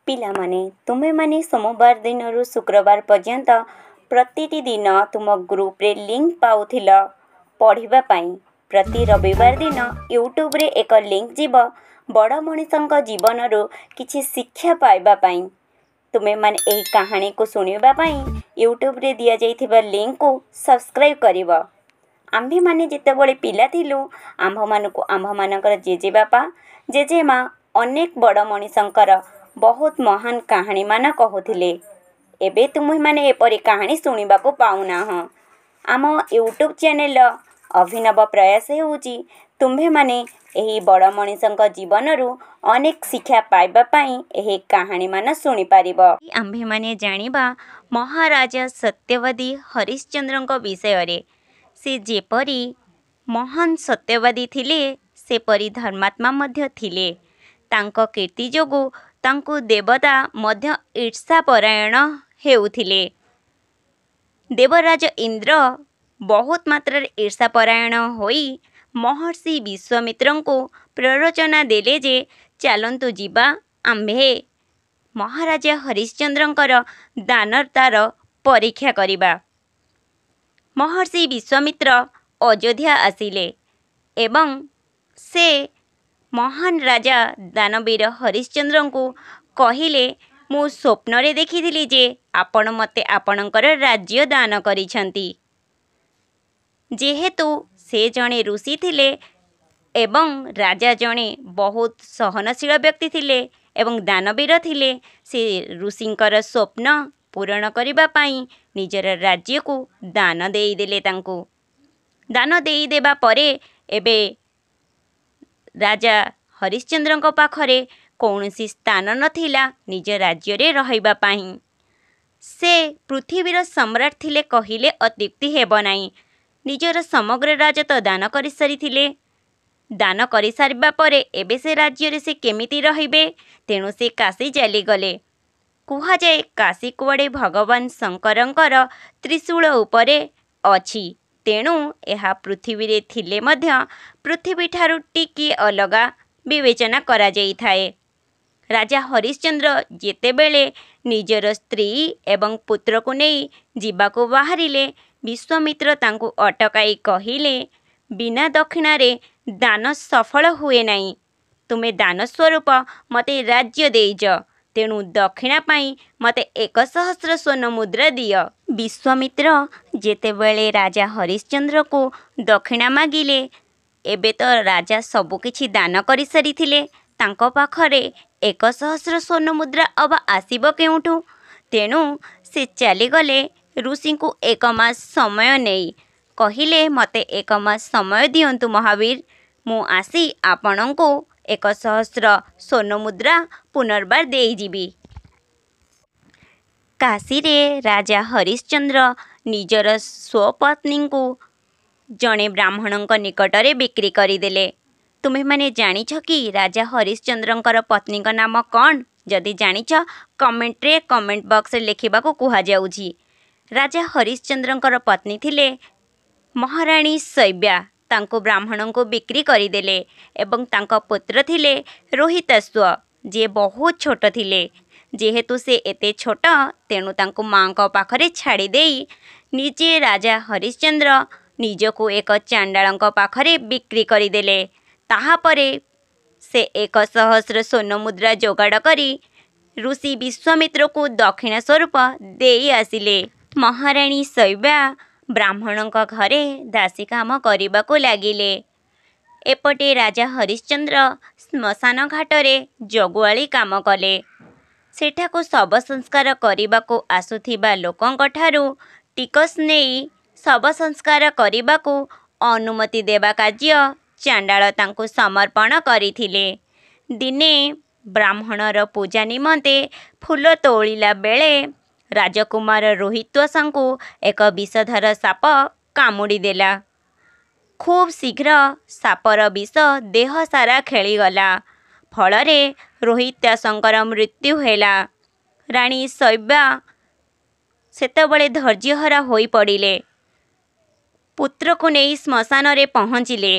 ପିଲାମାନେ ତୁମେମାନେ ସୋମବାର ଦିନରୁ ଶୁକ୍ରବାର ପର୍ଯ୍ୟନ୍ତ ପ୍ରତିଟି ଦିନ ତୁମ ଗ୍ରୁପରେ ଲିଙ୍କ ପାଉଥିଲ ପଢ଼ିବା ପାଇଁ। ପ୍ରତି ରବିବାର ଦିନ ୟୁଟ୍ୟୁବରେ ଏକ ଲିଙ୍କ ଯିବ ବଡ଼ ମଣିଷଙ୍କ ଜୀବନରୁ କିଛି ଶିକ୍ଷା ପାଇବା ପାଇଁ। ତୁମେମାନେ ଏହି କାହାଣୀକୁ ଶୁଣିବା ପାଇଁ ୟୁଟ୍ୟୁବରେ ଦିଆଯାଇଥିବା ଲିଙ୍କକୁ ସବସ୍କ୍ରାଇବ୍ କରିବ। ଆମ୍ଭେମାନେ ଯେତେବେଳେ ପିଲା ଥିଲୁ ଆମ୍ଭମାନଙ୍କୁ ଆମ୍ଭମାନଙ୍କର ଜେଜେବାପା ଜେଜେମା ଅନେକ ବଡ଼ ମଣିଷଙ୍କର ବହୁତ ମହାନ କାହାଣୀମାନ କହୁଥିଲେ। ଏବେ ତୁମେମାନେ ଏପରି କାହାଣୀ ଶୁଣିବାକୁ ପାଉନାହଁ। ଆମ ୟୁଟ୍ୟୁବ୍ ଚ୍ୟାନେଲର ଅଭିନବ ପ୍ରୟାସ ହେଉଛି ତୁମ୍ଭେମାନେ ଏହି ବଡ଼ ମଣିଷଙ୍କ ଜୀବନରୁ ଅନେକ ଶିକ୍ଷା ପାଇବା ପାଇଁ ଏହି କାହାଣୀମାନ ଶୁଣିପାରିବ। ଆମ୍ଭେମାନେ ଜାଣିବା ମହାରାଜା ସତ୍ୟବାଦୀ ହରିଶ୍ଚନ୍ଦ୍ରଙ୍କ ବିଷୟରେ। ସେ ଯେପରି ମହାନ ସତ୍ୟବାଦୀ ଥିଲେ ସେପରି ଧର୍ମାତ୍ମା ମଧ୍ୟ ଥିଲେ। ତାଙ୍କ କୀର୍ତ୍ତି ଯୋଗୁଁ ତାଙ୍କୁ ଦେବତା ମଧ୍ୟ ଈର୍ଷାପରାୟଣ ହେଉଥିଲେ। ଦେବରାଜ ଇନ୍ଦ୍ର ବହୁତ ମାତ୍ରାରେ ଈର୍ଷାପରାୟଣ ହୋଇ ମହର୍ଷି ବିଶ୍ୱାମିତ୍ରଙ୍କୁ ପ୍ରରୋଚନା ଦେଲେ ଯେ ଚାଲନ୍ତୁ ଯିବା ଆମ୍ଭେ ମହାରାଜା ହରିଶ୍ଚନ୍ଦ୍ରଙ୍କର ଦାନତାର ପରୀକ୍ଷା କରିବା। ମହର୍ଷି ବିଶ୍ୱାମିତ୍ର ଅଯୋଧ୍ୟା ଆସିଲେ ଏବଂ ସେ ମହାନ ରାଜା ଦାନବୀର ହରିଶ୍ଚନ୍ଦ୍ରଙ୍କୁ କହିଲେ, ମୁଁ ସ୍ୱପ୍ନରେ ଦେଖିଥିଲି ଯେ ଆପଣ ମୋତେ ଆପଣଙ୍କର ରାଜ୍ୟ ଦାନ କରିଛନ୍ତି। ଯେହେତୁ ସେ ଜଣେ ଋଷି ଥିଲେ ଏବଂ ରାଜା ଜଣେ ବହୁତ ସହନଶୀଳ ବ୍ୟକ୍ତି ଥିଲେ ଏବଂ ଦାନବୀର ଥିଲେ, ସେ ଋଷିଙ୍କର ସ୍ୱପ୍ନ ପୂରଣ କରିବା ପାଇଁ ନିଜର ରାଜ୍ୟକୁ ଦାନ ଦେଇଦେଲେ। ତାଙ୍କୁ ଦାନ ଦେଇଦେବା ପରେ ଏବେ ରାଜା ହରିଶ୍ଚନ୍ଦ୍ରଙ୍କ ପାଖରେ କୌଣସି ସ୍ଥାନ ନଥିଲା ନିଜ ରାଜ୍ୟରେ ରହିବା ପାଇଁ। ସେ ପୃଥିବୀର ସମ୍ରାଟ ଥିଲେ କହିଲେ ଅତ୍ୟୁକ୍ତି ହେବ ନାହିଁ। ନିଜର ସମଗ୍ର ରାଜତ୍ୱ ଦାନ କରିସାରିଥିଲେ। ଦାନ କରିସାରିବା ପରେ ଏବେ ସେ ରାଜ୍ୟରେ ସେ କେମିତି ରହିବେ? ତେଣୁ ସେ କାଶୀ ଚାଲିଗଲେ। କୁହାଯାଏ କାଶୀ କୁଆଡ଼େ ଭଗବାନ ଶଙ୍କରଙ୍କର ତ୍ରିଶୂଳ ଉପରେ ଅଛି। ତେଣୁ ଏହା ପୃଥିବୀରେ ଥିଲେ ମଧ୍ୟ ପୃଥିବୀଠାରୁ ଟିକିଏ ଅଲଗା ବିବେଚନା କରାଯାଇଥାଏ। ରାଜା ହରିଶ୍ଚନ୍ଦ୍ର ଯେତେବେଳେ ନିଜର ସ୍ତ୍ରୀ ଏବଂ ପୁତ୍ରକୁ ନେଇ ଯିବାକୁ ବାହାରିଲେ, ବିଶ୍ୱାମିତ୍ର ତାଙ୍କୁ ଅଟକାଇ କହିଲେ, ବିନା ଦକ୍ଷିଣାରେ ଦାନ ସଫଳ ହୁଏ ନାହିଁ। ତୁମେ ଦାନ ସ୍ୱରୂପ ମୋତେ ରାଜ୍ୟ ଦେଇଛ, ତେଣୁ ଦକ୍ଷିଣା ପାଇଁ ମୋତେ 1,000 ସ୍ୱର୍ଣ୍ଣ ମୁଦ୍ରା ଦିଅ। ବିଶ୍ୱାମିତ୍ର ଯେତେବେଳେ ରାଜା ହରିଶ୍ଚନ୍ଦ୍ରକୁ ଦକ୍ଷିଣା ମାଗିଲେ, ଏବେ ତ ରାଜା ସବୁକିଛି ଦାନ କରିସାରିଥିଲେ, ତାଙ୍କ ପାଖରେ 1,000 ସ୍ୱର୍ଣ୍ଣ ମୁଦ୍ରା ଅବା ଆସିବ କେଉଁଠୁ? ତେଣୁ ସେ ଚାଲିଗଲେ ଋଷିଙ୍କୁ 1 ମାସ ସମୟ ନେଇ। କହିଲେ, ମୋତେ 1 ମାସ ସମୟ ଦିଅନ୍ତୁ ମହାବୀର, ମୁଁ ଆସି ଆପଣଙ୍କୁ 1,000 ସ୍ୱର୍ଣ୍ଣ ମୁଦ୍ରା ପୁନର୍ବାର ଦେଇଯିବି। କାଶୀରେ ରାଜା ହରିଶ୍ଚନ୍ଦ୍ର ନିଜର ସ୍ୱପତ୍ନୀଙ୍କୁ ଜଣେ ବ୍ରାହ୍ମଣଙ୍କ ନିକଟରେ ବିକ୍ରି କରିଦେଲେ। ତୁମେମାନେ ଜାଣିଛ କି ରାଜା ହରିଶ୍ଚନ୍ଦ୍ରଙ୍କର ପତ୍ନୀଙ୍କ ନାମ କ'ଣ? ଯଦି ଜାଣିଛ କମେଣ୍ଟ ବକ୍ସରେ ଲେଖିବାକୁ କୁହାଯାଉଛି। ରାଜା ହରିଶ୍ଚନ୍ଦ୍ରଙ୍କର ପତ୍ନୀ ଥିଲେ ମହାରାଣୀ ଶୈବ୍ୟା। ତାଙ୍କୁ ବ୍ରାହ୍ମଣଙ୍କୁ ବିକ୍ରି କରିଦେଲେ ଏବଂ ତାଙ୍କ ପୁତ୍ର ଥିଲେ ରୋହିତାଶ୍ଵ, ଯିଏ ବହୁତ ଛୋଟ ଥିଲେ। ଯେହେତୁ ସେ ଏତେ ଛୋଟ, ତେଣୁ ତାଙ୍କୁ ମାଙ୍କ ପାଖରେ ଛାଡ଼ିଦେଇ ନିଜେ ରାଜା ହରିଶ୍ଚନ୍ଦ୍ର ନିଜକୁ ଏକ ଚାଣ୍ଡାଳଙ୍କ ପାଖରେ ବିକ୍ରି କରିଦେଲେ। ତାହାପରେ ସେ 1,000 ସ୍ୱର୍ଣ୍ଣ ମୁଦ୍ରା ଯୋଗାଡ଼ କରି ଋଷି ବିଶ୍ୱାମିତ୍ରକୁ ଦକ୍ଷିଣା ସ୍ୱରୂପ ଦେଇ ଆସିଲେ। ମହାରାଣୀ ଶୈବ୍ୟା ବ୍ରାହ୍ମଣଙ୍କ ଘରେ ଦାସୀ କାମ କରିବାକୁ ଲାଗିଲେ। ଏପଟେ ରାଜା ହରିଶ୍ଚନ୍ଦ୍ର ଶ୍ମଶାନ ଘାଟରେ ଜଗୁଆଳି କାମ କଲେ। ସେଠାକୁ ଶବ ସଂସ୍କାର କରିବାକୁ ଆସୁଥିବା ଲୋକଙ୍କଠାରୁ ଟିକସ ନେଇ ଶବ ସଂସ୍କାର କରିବାକୁ ଅନୁମତି ଦେବା କାର୍ଯ୍ୟ ଚାଣ୍ଡାଳ ତାଙ୍କୁ ସମର୍ପଣ କରିଥିଲେ। ଦିନେ ବ୍ରାହ୍ମଣର ପୂଜା ନିମନ୍ତେ ଫୁଲ ତୋଳିଲା ବେଳେ ରାଜକୁମାର ରୋହିତାଶ୍ଵଙ୍କୁ ଏକ ବିଷଧର ସାପ କାମୁଡ଼ିଦେଲା। ଖୁବ୍ ଶୀଘ୍ର ସାପର ବିଷ ଦେହ ସାରା ଖେଳିଗଲା। ଫଳରେ ରୋହିତାଶ୍ଵଙ୍କର ମୃତ୍ୟୁ ହେଲା। ରାଣୀ ଶୈବ୍ୟା ସେତେବେଳେ ଧୈର୍ଯ୍ୟହରା ହୋଇପଡ଼ିଲେ। ପୁତ୍ରକୁ ନେଇ ଶ୍ମଶାନରେ ପହଞ୍ଚିଲେ।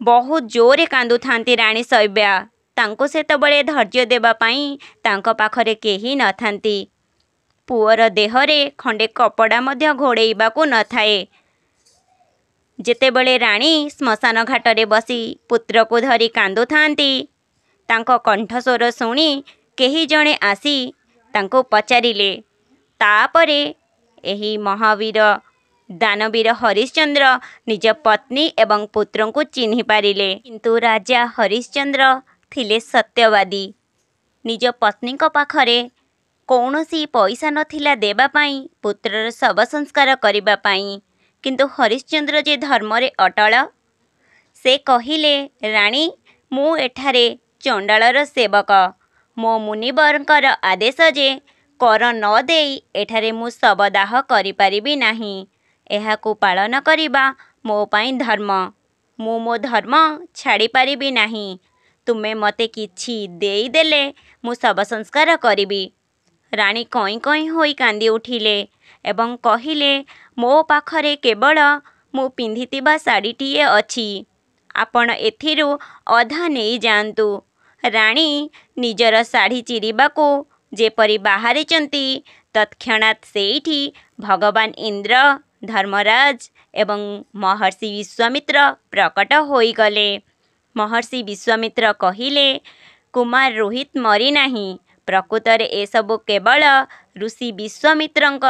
ବହୁତ ଜୋରରେ କାନ୍ଦୁଥାନ୍ତି ରାଣୀ ଶୈବ୍ୟା। ତାଙ୍କୁ ସେତେବେଳେ ଧୈର୍ଯ୍ୟ ଦେବା ପାଇଁ ତାଙ୍କ ପାଖରେ କେହି ନଥାନ୍ତି। ପୁଅର ଦେହରେ ଖଣ୍ଡେ କପଡ଼ା ମଧ୍ୟ ଘୋଡ଼େଇବାକୁ ନଥାଏ। ଯେତେବେଳେ ରାଣୀ ଶ୍ମଶାନ ଘାଟରେ ବସି ପୁତ୍ରକୁ ଧରି କାନ୍ଦୁଥାନ୍ତି, ତାଙ୍କ କଣ୍ଠସ୍ୱର ଶୁଣି କେହି ଜଣେ ଆସି ତାଙ୍କୁ ପଚାରିଲେ। ତାପରେ ଏହି ମହାବୀର ଦାନବୀର ହରିଶ୍ଚନ୍ଦ୍ର ନିଜ ପତ୍ନୀ ଏବଂ ପୁତ୍ରଙ୍କୁ ଚିହ୍ନି ପାରିଲେ। କିନ୍ତୁ ରାଜା ହରିଶ୍ଚନ୍ଦ୍ର ଥିଲେ ସତ୍ୟବାଦୀ। ନିଜ ପତ୍ନୀଙ୍କ ପାଖରେ କୌଣସି ପଇସା ନଥିଲା ଦେବା ପାଇଁ, ପୁତ୍ରର ଶବ ସଂସ୍କାର କରିବା ପାଇଁ। କିନ୍ତୁ ହରିଶ୍ଚନ୍ଦ୍ର ଯେ ଧର୍ମରେ ଅଟଳ। ସେ କହିଲେ, ରାଣୀ, ମୁଁ ଏଠାରେ ଚଣ୍ଡାଳର ସେବକ। ମୋ ମୁନିବରଙ୍କର ଆଦେଶ ଯେ କର ନ ଦେଇ ଏଠାରେ ମୁଁ ଶବଦାହ କରିପାରିବି ନାହିଁ। ଏହାକୁ ପାଳନ କରିବା ମୋ ପାଇଁ ଧର୍ମ। ମୁଁ ମୋ ଧର୍ମ ଛାଡ଼ିପାରିବି ନାହିଁ। ତୁମେ ମୋତେ କିଛି ଦେଇଦେଲେ ମୁଁ ଶବ ସଂସ୍କାର କରିବି। ରାଣୀ କଇଁ କଇଁ ହୋଇ କାନ୍ଦି ଉଠିଲେ ଏବଂ କହିଲେ, ମୋ ପାଖରେ କେବଳ ମୁଁ ପିନ୍ଧିଥିବା ଶାଢ଼ୀଟିଏ ଅଛି। ଆପଣ ଏଥିରୁ ଅଧା ନେଇଯାଆନ୍ତୁ। ରାଣୀ ନିଜର ଶାଢ଼ୀ ଚିରିବାକୁ ଯେପରି ବାହାରିଛନ୍ତି, ତତ୍କ୍ଷଣାତ୍ ସେଇଠି ଭଗବାନ ଇନ୍ଦ୍ର, ଧର୍ମରାଜ ଏବଂ ମହର୍ଷି ବିଶ୍ୱାମିତ୍ର ପ୍ରକଟ ହୋଇଗଲେ। ମହର୍ଷି ବିଶ୍ୱାମିତ୍ର କହିଲେ, କୁମାର ରୋହିତ ମରିନାହିଁ। ପ୍ରକୃତରେ ଏସବୁ କେବଳ ଋଷି ବିଶ୍ୱାମିତ୍ରଙ୍କ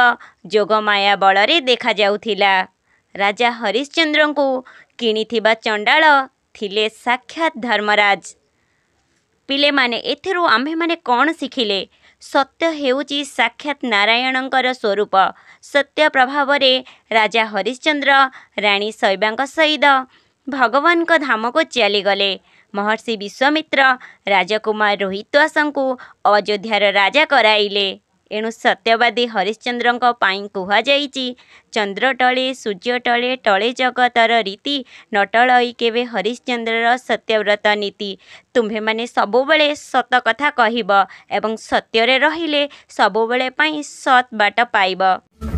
ଯୋଗମାୟା ବଳରେ ଦେଖାଯାଉଥିଲା। ରାଜା ହରିଶ୍ଚନ୍ଦ୍ରଙ୍କୁ କିଣିଥିବା ଚଣ୍ଡାଳ ଥିଲେ ସାକ୍ଷାତ୍ ଧର୍ମରାଜ। ପିଲେମାନେ, ଏଥିରୁ ଆମ୍ଭେମାନେ କ'ଣ ଶିଖିଲେ? ସତ୍ୟ ହେଉଛି ସାକ୍ଷାତ୍ ନାରାୟଣଙ୍କର ସ୍ୱରୂପ। ସତ୍ୟ ପ୍ରଭାବରେ ରାଜା ହରିଶ୍ଚନ୍ଦ୍ର ରାଣୀ ଶୈବାଙ୍କ ସହିତ ଭଗବାନଙ୍କ ଧାମକୁ ଚାଲିଗଲେ। ମହର୍ଷି ବିଶ୍ୱାମିତ୍ର ରାଜକୁମାର ରୋହିତାଶ୍ୱଙ୍କୁ ଅଯୋଧ୍ୟାର ରାଜା କରାଇଲେ। ଏଣୁ ସତ୍ୟବାଦୀ ହରିଶ୍ଚନ୍ଦ୍ରଙ୍କ ପାଇଁ କୁହାଯାଇଛି, ଚନ୍ଦ୍ର ଟଳେ ସୂର୍ଯ୍ୟ ଟଳେ ଟଳେ ଜଗତର ରୀତି, ନ ଟଳଇ କେବେ ହରିଶ୍ଚନ୍ଦ୍ରର ସତ୍ୟବ୍ରତ ନୀତି। ତୁମ୍ଭେମାନେ ସବୁବେଳେ ସତ କଥା କହିବ ଏବଂ ସତ୍ୟରେ ରହିଲେ ସବୁବେଳେ ପାଇଁ ସତ୍ ବାଟ ପାଇବ।